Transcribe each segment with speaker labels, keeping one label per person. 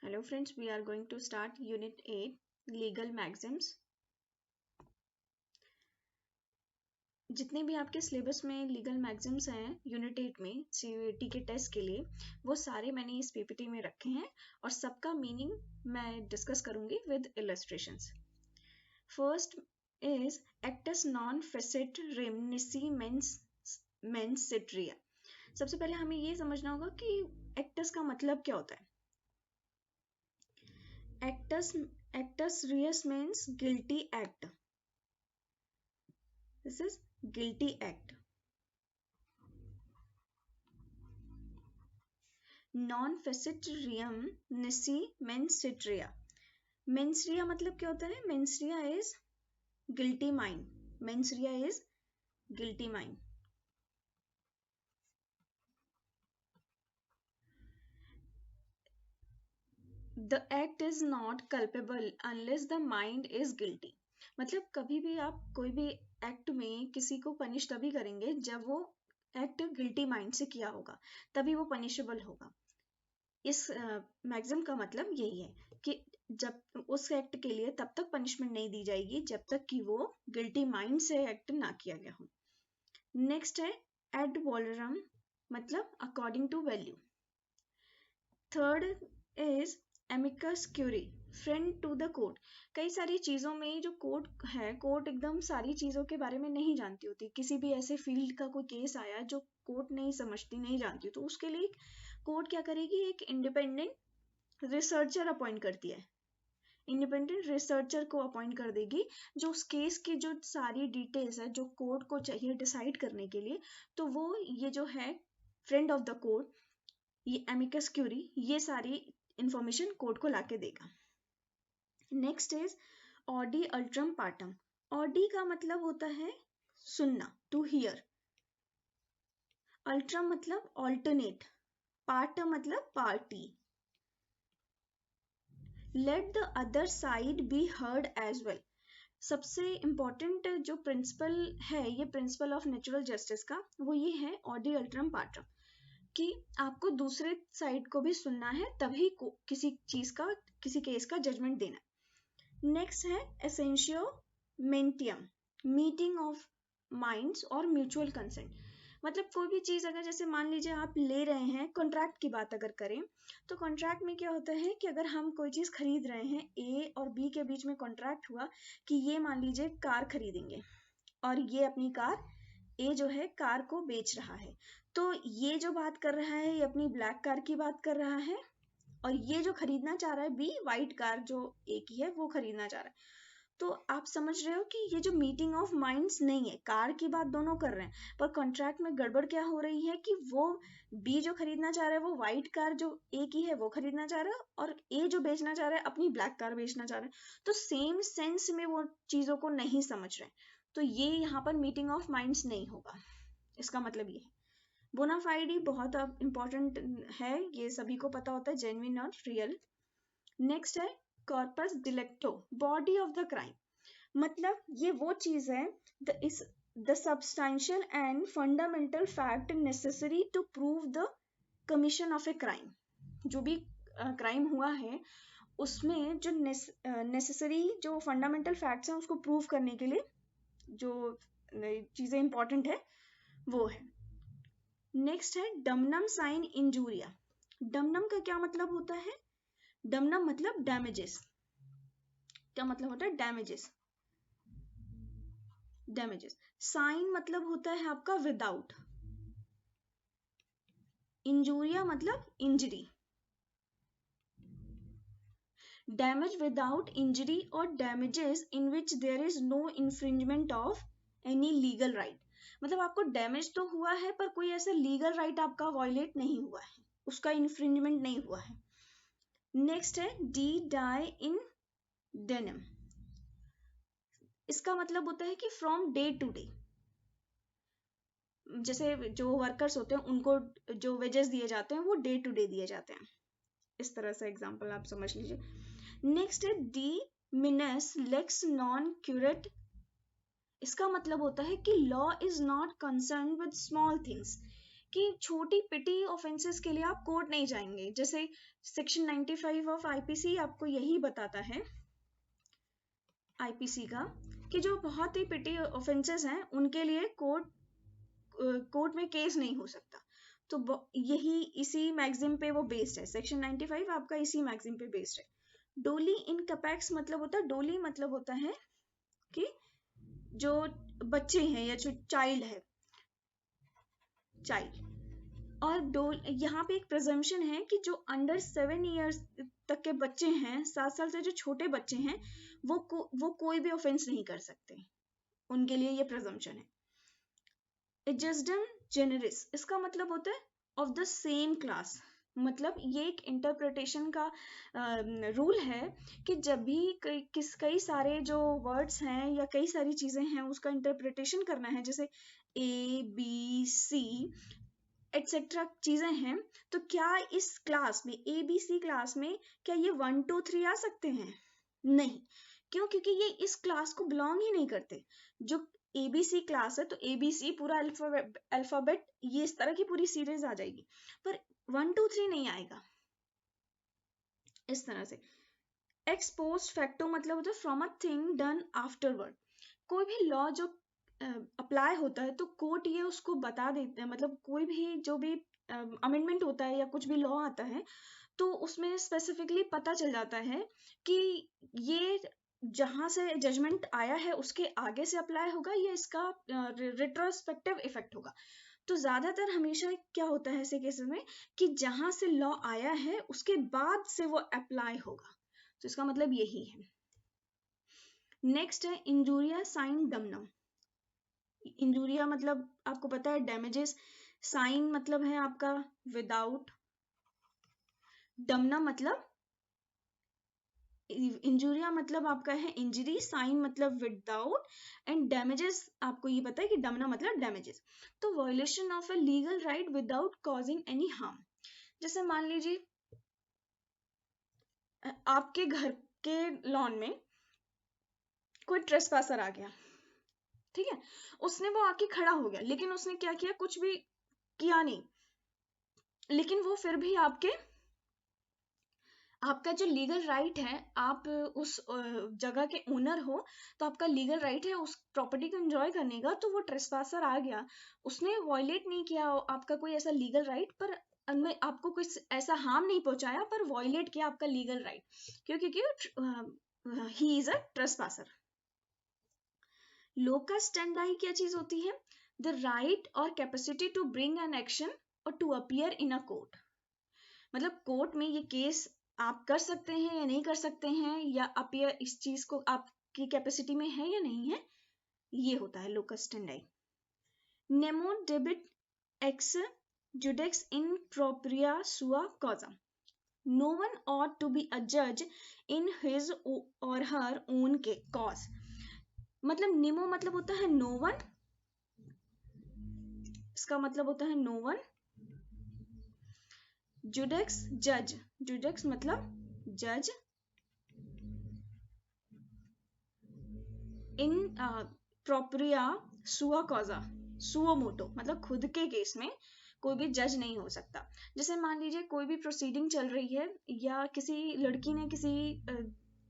Speaker 1: Hello friends, we are going to start Unit 8 Legal Maxims. जितने भी आपके syllabus में लीगल मैग्जिम्स हैं यूनिट 8 में CUET के टेस्ट के लिए वो सारे मैंने इस PPT में रखे हैं और सबका मीनिंग मैं डिस्कस करूंगी with illustrations. First is actus non facit reum nisi mens sit rea. सबसे पहले हमें ये समझना होगा कि एक्टस का मतलब क्या होता है. Actus reus means guilty act. This is guilty act. Non facit reum nisi mens rea. Mens rea मतलब क्या होता है? Mens rea is guilty mind. Mens rea is guilty mind. The act is not culpable unless the mind is guilty. मतलब कभी भी आप कोई भी एक्ट में किसी को पनिश तभी करेंगे जब वो एक्ट गिल्टी माइंड से किया होगा, तभी वो पनिशेबल होगा. इस मैक्सिम का मतलब यही है कि जब उस एक्ट के लिए तब तक पनिशमेंट नहीं दी जाएगी जब तक कि वो गिल्टी माइंड से एक्ट ना किया गया हो. नेक्स्ट है एड वॉलरम मतलब according to value. Third is amicus curiae friend to the court. कई सारी चीज़ों में जो कोर्ट है, कोर्ट एकदम सारी चीज़ों के बारे में नहीं जानती होती. किसी भी ऐसे फील्ड का कोई केस आया जो कोर्ट नहीं समझती, नहीं जानती, तो उसके लिए कोर्ट क्या करेगी, एक इंडिपेंडेंट रिसर्चर अपॉइंट करती है. इंडिपेंडेंट रिसर्चर को अपॉइंट कर देगी जो उस केस की जो सारी डिटेल्स है जो कोर्ट को चाहिए डिसाइड करने के लिए, तो वो ये जो है फ्रेंड ऑफ द कोर्ट, ये एमिकस क्यूरी, ये सारी इंफॉर्मेशन कोर्ट को लाके देगा. Next is audi alteram partem. Audi का मतलब होता है सुनना, टू हियर. अल्ट्रम मतलब ऑल्टरनेट. पार्टम मतलब party. Let the other side be heard as well. सबसे इंपॉर्टेंट जो प्रिंसिपल है, ये प्रिंसिपल ऑफ नेचुरल जस्टिस का, वो ये है ऑडी अल्ट्रम पार्टम, कि आपको दूसरे साइड को भी सुनना है तभी किसी चीज का, किसी केस का जजमेंट देना. नेक्स्ट है एसेंशियो मेंटियम, मीटिंग ऑफ माइंड्स और म्यूचुअल कंसेंट. मतलब कोई भी चीज अगर जैसे मान लीजिए आप ले रहे हैं, कॉन्ट्रैक्ट की बात अगर करें तो कॉन्ट्रैक्ट में क्या होता है कि अगर हम कोई चीज खरीद रहे हैं, ए और बी के बीच में कॉन्ट्रैक्ट हुआ कि ये मान लीजिए कार खरीदेंगे और ये अपनी कार, ए जो है कार को बेच रहा है, तो ये जो बात कर रहा है ये अपनी ब्लैक कार की बात कर रहा है और ये जो खरीदना चाह रहा है बी, व्हाइट कार जो ए की है वो खरीदना चाह रहा है. तो आप समझ रहे हो कि ये जो मीटिंग ऑफ माइंड्स नहीं है, कार की बात दोनों कर रहे हैं पर कॉन्ट्रैक्ट में गड़बड़ क्या हो रही है कि वो बी जो खरीदना चाह रहा है वो व्हाइट कार जो ए की है वो खरीदना चाह रहा है और ए जो बेचना चाह रहा है अपनी ब्लैक कार बेचना चाह रहा है. तो सेम सेंस में वो चीजों को नहीं समझ रहे, तो ये यहाँ पर मीटिंग ऑफ माइंड्स नहीं होगा. इसका मतलब ये है. बोनाफाइडी बहुत इंपॉर्टेंट है, ये सभी को पता होता है, जेन्युइन और रियल. नेक्स्ट है corpus delicti, body of the crime. मतलब ये वो चीज है the substantial and fundamental fact necessary to prove the commission of a crime. जो भी क्राइम हुआ है उसमें जो नेसेसरी जो फंडामेंटल फैक्ट्स हैं उसको प्रूव करने के लिए जो चीजें इंपॉर्टेंट है वो है. नेक्स्ट है डमनम साइन इंजूरिया. डमनम का क्या मतलब होता है? डमनम मतलब डैमेजेस. क्या मतलब होता है? डैमेजेस. डैमेजेस. साइन मतलब होता है आपका विदाउट. इंजूरिया मतलब इंजरी. डैमेज विदाउट इंजरी और damages in which there is no infringement of any legal right. मतलब आपको डैमेज तो हुआ है पर कोई ऐसा लीगल राइट आपका वायलेट नहीं हुआ है, उसका इन्फ्रिंजमेंट नहीं हुआ है. नेक्स्ट है डी डाई इन डेनिम. इसका मतलब होता है कि फ्रॉम डे टू डे. जैसे जो वर्कर्स होते हैं उनको जो वेजेस दिए जाते हैं वो डे टू डे दिए जाते हैं. इस तरह से एग्जांपल आप समझ लीजिए. नेक्स्ट है de minimis lex non curat. इसका मतलब होता है कि law is not concern with small things, कि छोटी पिटी ऑफेंसेस के लिए आप कोर्ट नहीं जाएंगे। जैसे सेक्शन 95 ऑफ आईपीसी आपको यही बताता है, आईपीसी का, कि जो बहुत ही पिटी ऑफेंसेस हैं उनके लिए कोर्ट में केस नहीं हो सकता। तो यही इसी मैगजीम पे वो बेस्ड है, सेक्शन 95 आपका इसी मैगजीम पे बेस्ड है। डोली इन कैपेक्स मतलब होता है, डोली मतलब होता है कि जो बच्चे हैं या जो चाइल्ड है, चाइल्ड। और यहाँ पे एक प्रिजम्पशन है कि जो अंडर 7 इयर्स तक के बच्चे हैं, 7 साल से जो छोटे बच्चे हैं, वो कोई भी ऑफेंस नहीं कर सकते, उनके लिए ये प्रिजम्पशन है। एडजस्टम जेनरिस, इसका मतलब होता है ऑफ द सेम क्लास। मतलब ये एक इंटरप्रिटेशन का रूल है कि जब भी कई सारे जो वर्ड्स हैं या कई सारी चीजें हैं उसका इंटरप्रिटेशन करना है, जैसे ए बी सी एटसेट्रा चीजें हैं, तो क्या इस क्लास में, ए बी सी क्लास में, क्या ये 1 2 3 आ सकते हैं? नहीं। क्यों? क्योंकि ये इस क्लास को बिलोंग ही नहीं करते। जो एबीसी क्लास है तो एबीसी पूरा अल्फाबेट ये इस तरह की पूरी सीरीज आ जाएगी, पर 1 2 3 नहीं आएगा इस तरह से। एक्स पोस्ट फैक्टो मतलब होता है from a thing done afterward. कोई भी लॉ जो अप्लाई होता है तो कोर्ट ये उसको बता देते हैं, मतलब कोई भी जो भी अमेंडमेंट होता है या कुछ भी लॉ आता है तो उसमें स्पेसिफिकली पता चल जाता है कि ये जहां से जजमेंट आया है उसके आगे से अप्लाई होगा या इसका रिट्रोस्पेक्टिव इफेक्ट होगा। तो ज्यादातर हमेशा क्या होता है ऐसे केसेस में कि जहां से लॉ आया है उसके बाद से वो अप्लाई होगा, तो इसका मतलब यही है। नेक्स्ट है इंजूरिया साइन डमनम। इंजूरिया मतलब आपको पता है डैमेजेस, साइन मतलब है आपका विदाउट, डमनम मतलब इंजूरिया मतलब आपका है इंजरी, साइन मतलब विदाउट, एंड डैमेजेस आपको ये पता है कि डमना मतलब डैमेजेस। तो violation of a legal right without causing any harm. जैसे मान लीजिए आपके घर के लॉन में कोई ट्रेसपासर आ गया, ठीक है, उसने वो आके खड़ा हो गया, लेकिन उसने क्या किया, कुछ भी किया नहीं, लेकिन वो फिर भी आपका जो लीगल राइट है, आप उस जगह के ओनर हो तो आपका लीगल राइट है उस प्रॉपर्टी को एंजॉय करने का। तो वो ट्रेसपासर आ गया, उसने वॉयलेट नहीं किया आपका कोई ऐसा लीगल राइट, पर आपको कुछ ऐसा हार्म नहीं पहुंचाया, पर वॉयलेट किया आपका लीगल राइट, क्योंकि ही इज अ ट्रेसपासर। लोकस स्टैंडाई क्या चीज होती है? द राइट और capacity to bring an action और to appear in a court. मतलब कोर्ट में ये केस आप कर सकते हैं या नहीं कर सकते हैं, या अपीयर इस चीज को आपकी कैपेसिटी में है या नहीं है, ये होता है locus standi. Nemo debet esse judex in propria sua causa. No one ought to be a जज इन हिज और हर ओन के कॉज। मतलब निमो मतलब होता है नो वन, इसका मतलब होता है नो वन, जुडेक्स जज, जुडेक्स मतलब जज, इन प्रोप्रिया सुआ कॉजा, सुओ मोटो मतलब खुद के केस में कोई भी जज नहीं हो सकता। जैसे मान लीजिए कोई भी प्रोसीडिंग चल रही है या किसी लड़की ने किसी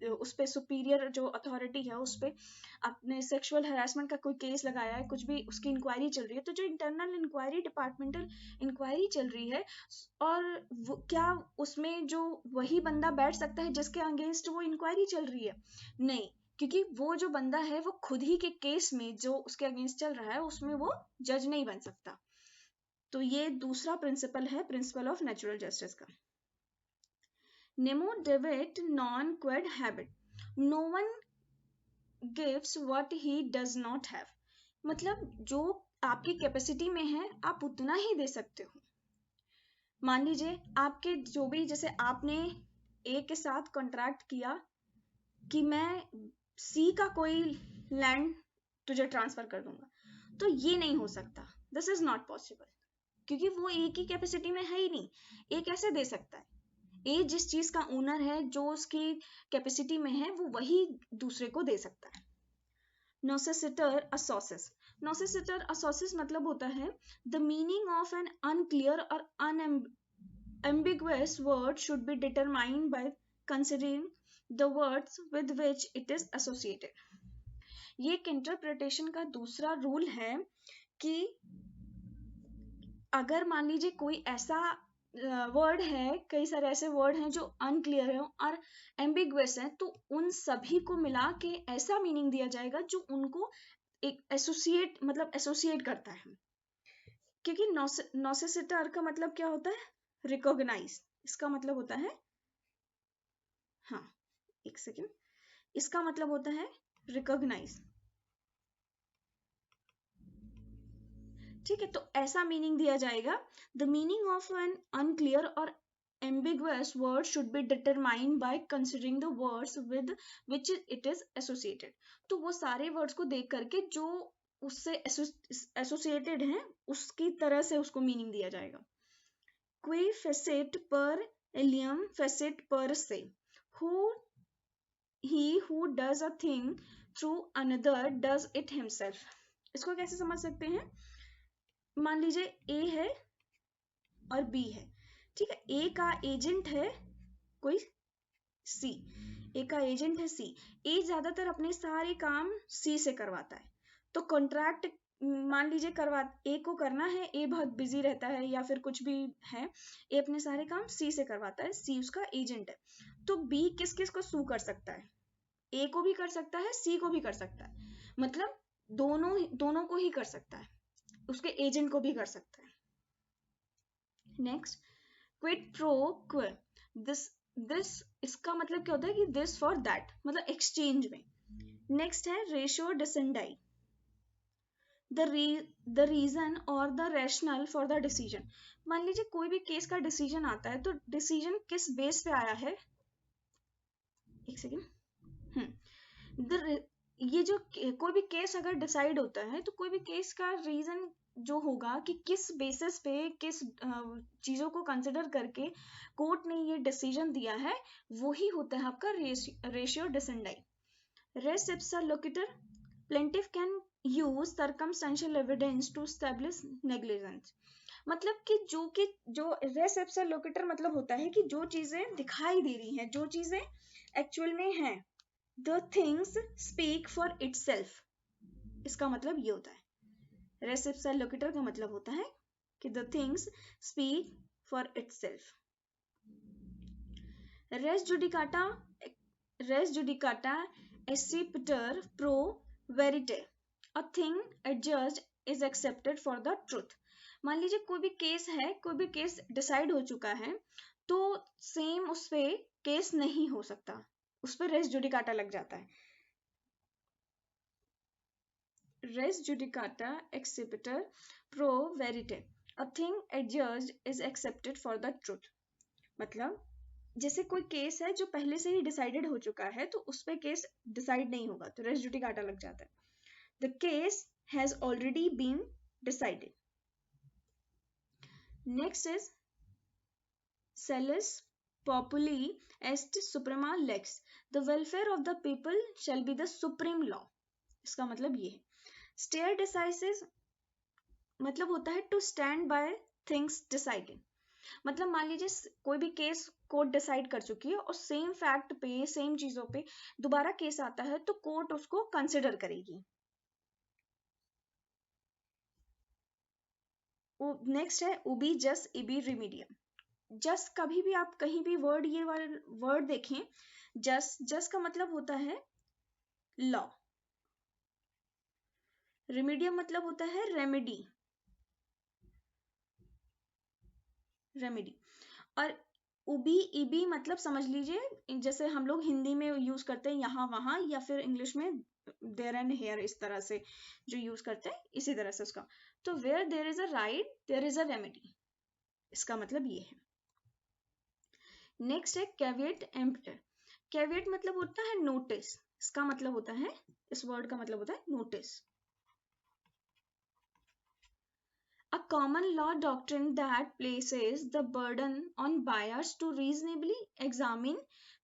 Speaker 1: उस पे सुपीरियर जो अथॉरिटी है उस पे अपने सेक्सुअल हरासमेंट का कोई केस लगाया है, कुछ भी उसकी इंक्वायरी चल रही है, तो जो इंटरनल इंक्वायरी डिपार्टमेंटल इंक्वायरी चल रही है, और क्या उसमें जो वही बंदा बैठ सकता है जिसके अगेंस्ट वो इंक्वायरी चल रही है? नहीं, क्योंकि वो जो बंदा है वो खुद ही के केस में जो उसके अगेंस्ट चल रहा है उसमें वो जज नहीं बन सकता। तो ये दूसरा प्रिंसिपल है, प्रिंसिपल ऑफ नेचुरल जस्टिस का। Nemo dat non quod habet, no one gives what he does not have. मतलब जो आपकी कैपेसिटी में है आप उतना ही दे सकते हो। मान लीजिए आपके जो भी, जैसे आपने ए के साथ कॉन्ट्रैक्ट किया कि मैं सी का कोई लैंड तुझे ट्रांसफर कर दूंगा, तो ये नहीं हो सकता, दिस इज नॉट पॉसिबल, क्योंकि वो ए की कैपेसिटी में है ही नहीं। ए कैसे दे सकता है? ए जिस चीज का ओनर है, जो उसकी कैपेसिटी में है, वो वही दूसरे को दे सकता है। नोसेसिटर असोसिस, नॉसेसिटर असोसिस मतलब होता है the meaning of an unclear और unambiguous word should be determined by considering the words with which it is associated. ये एक इंटरप्रिटेशन का दूसरा रूल है कि अगर मान लीजिए कोई ऐसा वर्ड है, कई सारे ऐसे वर्ड हैं जो अनक्लियर है और एम्बिगुअस है, तो उन सभी को मिला के ऐसा मीनिंग दिया जाएगा जो उनको एक एसोसिएट मतलब एसोसिएट करता है। क्योंकि नॉसेसिटर का मतलब क्या होता है? रिकॉग्नाइज। इसका मतलब होता है, हाँ एक सेकेंड, इसका मतलब होता है रिकॉग्नाइज। ठीक है, तो ऐसा मीनिंग दिया जाएगा the meaning of an unclear और ambiguous word should be determined by considering the words with which it is associated। तो वो सारे वर्ड्स को देख करके जो उससे एसोसिएटेड हैं उसकी तरह से उसको मीनिंग दिया जाएगा। Qui facet per alium facet per se, he who does a thing through another does it himself। इसको कैसे समझ सकते हैं? मान लीजिए ए है और बी है, ठीक है, ए का एजेंट है कोई सी, ए का एजेंट है सी, ए ज्यादातर अपने सारे काम सी से करवाता है, तो कॉन्ट्रैक्ट मान लीजिए करवा ए को करना है, ए बहुत बिजी रहता है या फिर कुछ भी है, ए अपने सारे काम सी से करवाता है, सी उसका एजेंट है, तो बी किस किस को सू कर सकता है? ए को भी कर सकता है, सी को भी कर सकता है, मतलब दोनों को ही कर सकता है, उसके एजेंट को भी कर सकता है। नेक्स्ट, क्विड प्रो क्व, दिस इसका मतलब क्या होता है कि दिस फॉर दैट, मतलब एक्सचेंज में। नेक्स्ट है रेशियो डिसेंडाई, द रीजन और the rational for the decision. मान लीजिए कोई भी केस का डिसीजन आता है, तो डिसीजन किस बेस पे आया है? एक सेकेंड, ये जो कोई भी केस अगर डिसाइड होता है तो कोई भी केस का रीजन जो होगा कि किस बेसिस पे किस चीजों को कंसिडर करके कोर्ट ने ये डिसीजन दिया है, वही होता है आपका ratio decidendi. Res ipsa loquitur, plaintiff can use circumstantial evidence to establish negligence. मतलब कि जो रेस इप्सा लोकेटर मतलब होता है कि जो चीजें दिखाई दे रही हैं, जो चीजें एक्चुअल में हैं, the things speak for itself। इसका मतलब ये होता है, रेस इप्सा लोकेटर का मतलब होता है कि the things speak for itself। Res judicata accipitur pro veritate, a thing adjudged is accepted for the truth। मान लीजिए कोई भी केस है, कोई भी केस डिसाइड हो चुका है, तो सेम उस पे केस नहीं हो सकता, उस पर रेस जुडिकाटा लग जाता है। Res judicata accipitur pro veritate, a thing adjudged is accepted for the truth. मतलब जैसे कोई केस है जो पहले से ही डिसाइडेड हो चुका है, तो उस पर केस डिसाइड नहीं होगा, तो रेस जुडिकाटा लग जाता है। The case has already been decided. Next is salus populi est suprema lex, the welfare of the people shall be the supreme law। इसका मतलब ये है। स्टेयर डिसाइसिस मतलब होता है to stand by things decided. मतलब मान लीजिए कोई भी केस कोर्ट डिसाइड कर चुकी है और सेम फैक्ट पे सेम चीजों पे दोबारा केस आता है, तो कोर्ट उसको कंसिडर करेगी। नेक्स्ट है उबी जस इबी रिमीडियम। जस कभी भी आप कहीं भी वर्ड ये वर्ड देखें, जस का मतलब होता है लॉ, रिमीडियम मतलब होता है रेमेडी, और उबी इबी मतलब समझ लीजिए जैसे हम लोग हिंदी में यूज करते हैं यहाँ वहां, या फिर इंग्लिश में देयर एंड हेयर, इस तरह से जो यूज करते हैं इसी तरह से उसका। तो where there is a right there is a remedy, इसका मतलब ये है। नेक्स्ट है कैविएट एम्प्टर। कैविएट मतलब होता है नोटिस, इसका मतलब होता है, इस वर्ड का मतलब होता है notice. A common law doctrine that places the burden on buyers to reasonably examine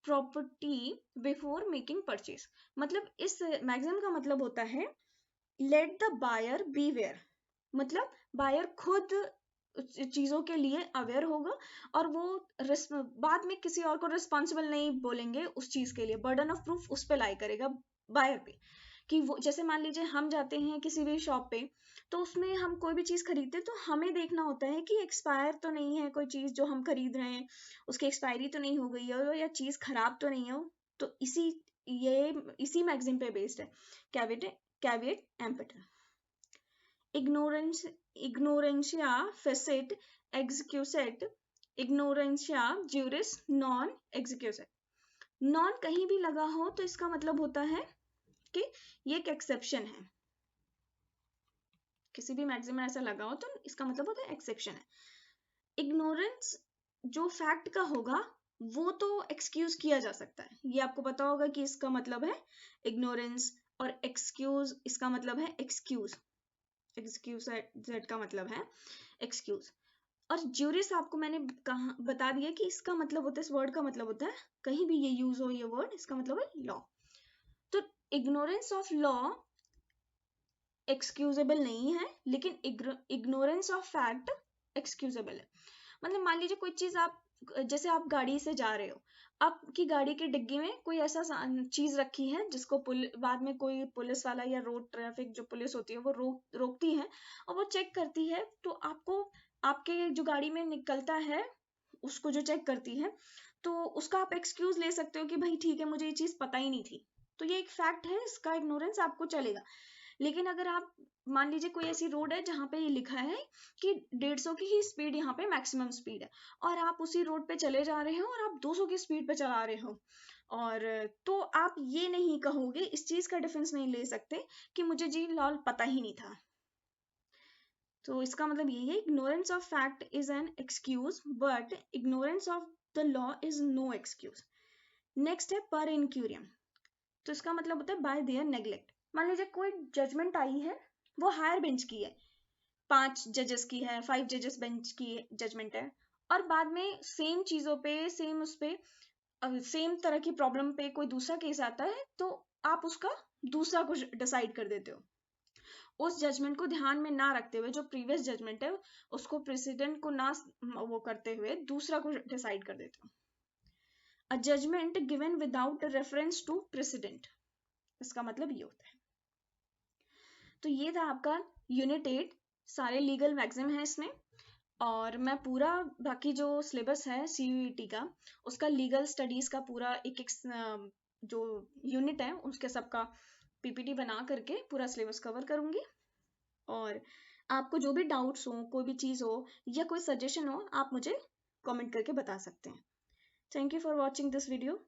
Speaker 1: property before making purchase। मतलब इस मैक्सिम का मतलब होता है लेट द बायर बीवेयर, मतलब बायर खुद चीजों के लिए अवेयर होगा और वो बाद में किसी और को रिस्पॉन्सिबल नहीं बोलेंगे उस चीज के लिए, बर्डन ऑफ प्रूफ उस पे लाई करेगा बायर पे। कि वो जैसे मान लीजिए हम जाते हैं किसी भी शॉप पे, तो उसमें हम कोई भी चीज खरीदते हैं तो हमें देखना होता है कि एक्सपायर तो नहीं है कोई चीज जो हम खरीद रहे हैं, उसकी एक्सपायरी तो नहीं हो गई है या चीज खराब तो नहीं है। तो इसी मैगजीन पे बेस्ड है caveat emptor. ignorantia facit excuset, ignorantia juris non excuset। Non कहीं भी लगा हो तो इसका मतलब होता है कि ये एक एक्सेप्शन है, किसी भी मैगजीन में ऐसा लगा हो तो इसका मतलब होता है एक्सेप्शन है। इग्नोरेंस जो फैक्ट का होगा वो तो एक्सक्यूज किया जा सकता है, ये आपको पता होगा कि इसका मतलब है इग्नोरेंस, और एक्सक्यूज इसका मतलब है एक्सक्यूज का मतलब है एक्सक्यूज। और ज्यूरिस आपको मैंने कहा बता दिया कि इसका मतलब होता है, इस वर्ड का मतलब होता है कहीं भी ये यूज हो ये वर्ड, इसका मतलब है लॉ। तो इग्नोरेंस ऑफ लॉ एक्सक्यूजेबल नहीं है, लेकिन इग्नोरेंस ऑफ फैक्ट एक्सक्यूजेबल है। मतलब मान लीजिए कोई चीज आप, जैसे आप गाड़ी से जा रहे हो, आपकी गाड़ी के डिग्गी में कोई ऐसा चीज रखी है जिसको बाद में कोई पुलिस वाला या रोड ट्रैफिक जो पुलिस होती है वो रोकती है और वो चेक करती है, तो आपको आपके जो गाड़ी में निकलता है उसको जो चेक करती है, तो उसका आप एक्सक्यूज ले सकते हो कि भाई ठीक है मुझे ये चीज पता ही नहीं थी, तो ये एक फैक्ट है, इसका इग्नोरेंस आपको चलेगा। लेकिन अगर आप मान लीजिए कोई ऐसी रोड है जहाँ पे ये लिखा है कि 150 की ही स्पीड यहाँ पे मैक्सिमम स्पीड है, और आप उसी रोड पे चले जा रहे हो और आप 200 की स्पीड पे चला रहे हो, और तो आप ये नहीं कहोगे, इस चीज का डिफेंस नहीं ले सकते कि मुझे जी लॉल पता ही नहीं था। तो इसका मतलब यही है, ignorance of fact is an excuse but ignorance of the law is no excuse. Next है पर इनक्यूरियम। तो इसका मतलब होता है बाय देयर नेग्लेक्ट। मान लीजिए कोई जजमेंट आई है, वो हायर बेंच की है, 5 जजेस की है, 5 जजेस बेंच की जजमेंट है, और बाद में सेम चीजों पे सेम उस पे सेम तरह की प्रॉब्लम पे कोई दूसरा केस आता है, तो आप उसका दूसरा कुछ डिसाइड कर देते हो, उस जजमेंट को ध्यान में ना रखते हुए, जो प्रीवियस जजमेंट है उसको प्रेसिडेंट को ना वो करते हुए दूसरा कुछ डिसाइड कर देते हो। A judgment given without reference to precedent, इसका मतलब ये होता है। तो ये था आपका यूनिट 8, सारे लीगल मैगजीम है इसमें, और मैं पूरा बाकी जो सिलेबस है CUET का उसका लीगल स्टडीज का पूरा एक जो यूनिट है उसके सबका PPT बना करके पूरा सिलेबस कवर करूंगी। और आपको जो भी डाउट्स हो, कोई भी चीज़ हो या कोई सजेशन हो, आप मुझे कमेंट करके बता सकते हैं। Thank you for watching this video.